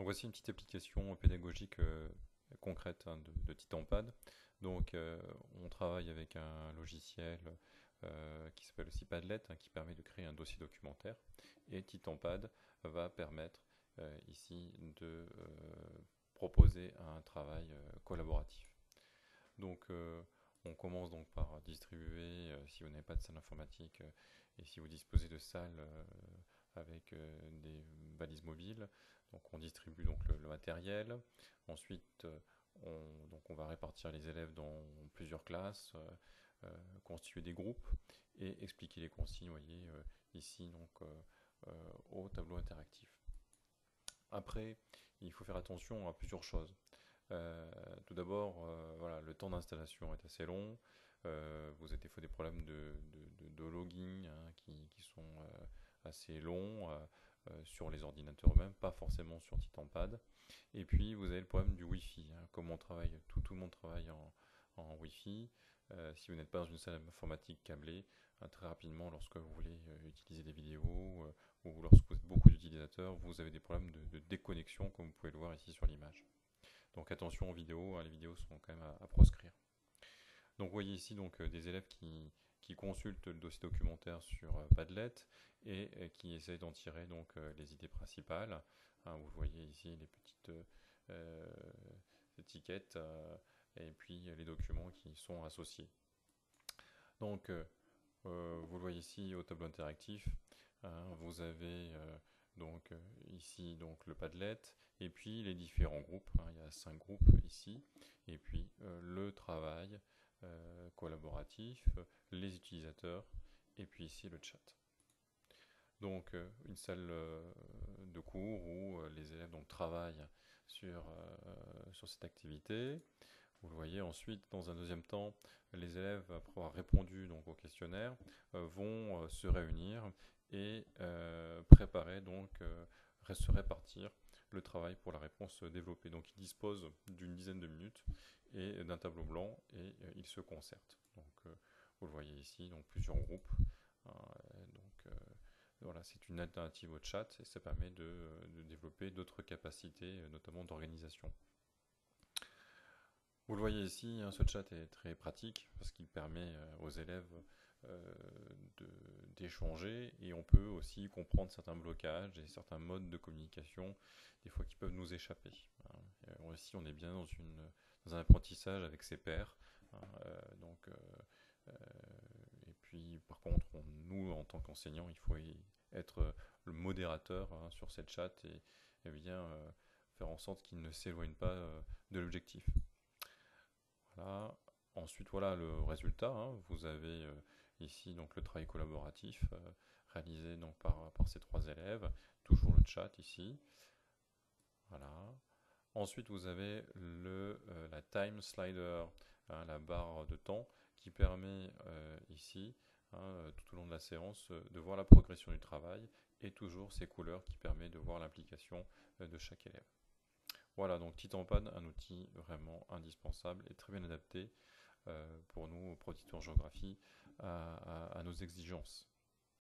Donc voici une petite application pédagogique concrète de TitanPad. Donc on travaille avec un logiciel qui s'appelle aussi Padlet, qui permet de créer un dossier documentaire. Et TitanPad va permettre ici de proposer un travail collaboratif. Donc on commence donc par distribuer, si vous n'avez pas de salle informatique et si vous disposez de salles avec des balises mobiles, donc on distribue donc le matériel. Ensuite, on va répartir les élèves dans plusieurs classes, constituer des groupes et expliquer les consignes, vous voyez, ici donc au tableau interactif. Après, il faut faire attention à plusieurs choses. Tout d'abord, voilà, le temps d'installation est assez long. Vous avez des fois des problèmes de logging qui sont assez longs sur les ordinateurs eux-mêmes, pas forcément sur TitanPad. Et puis vous avez le problème du Wi-Fi. Comme on travaille, tout le monde travaille en Wi-Fi. Si vous n'êtes pas dans une salle informatique câblée, très rapidement, lorsque vous voulez utiliser des vidéos ou lorsque vous êtes beaucoup d'utilisateurs, vous avez des problèmes de déconnexion, comme vous pouvez le voir ici sur l'image. Donc attention aux vidéos, les vidéos sont quand même à proscrire. Donc vous voyez ici donc, des élèves qui consultent le dossier documentaire sur Padlet et qui essayent d'en tirer donc, les idées principales. Vous voyez ici les petites étiquettes et puis les documents qui sont associés. Donc vous le voyez ici au tableau interactif, vous avez donc ici donc le Padlet et puis les différents groupes, il y a 5 groupes ici, et puis le travail collaboratif, les utilisateurs et puis ici le chat. Donc une salle de cours où les élèves donc, travaillent sur cette activité. Vous le voyez ensuite, dans un deuxième temps, les élèves, après avoir répondu donc, au questionnaire, vont se réunir et préparer, donc se répartir le travail pour la réponse développée. Donc ils disposent d'une dizaine de minutes et d'un tableau blanc et ils se concertent. Donc vous le voyez ici, donc plusieurs groupes. Voilà, c'est une alternative au chat et ça permet de développer d'autres capacités, notamment d'organisation. Vous le voyez ici, ce chat est très pratique parce qu'il permet aux élèves d'échanger et on peut aussi comprendre certains blocages et certains modes de communication, des fois qui peuvent nous échapper. Ici, on est bien dans un apprentissage avec ses pairs. Et puis, par contre, nous, en tant qu'enseignants, il faut être le modérateur sur cette chat et bien faire en sorte qu'il ne s'éloigne pas de l'objectif. Voilà. Ensuite, voilà le résultat. Vous avez ici donc le travail collaboratif réalisé donc, par ces 3 élèves. Toujours le chat ici. Voilà. Ensuite, vous avez la time slider, la barre de temps, qui permet ici, tout au long de la séance, de voir la progression du travail et toujours ces couleurs qui permettent de voir l'implication de chaque élève. Voilà, donc TitanPad, un outil vraiment indispensable et très bien adapté pour nous, pour Auditeur Géographie, à nos exigences.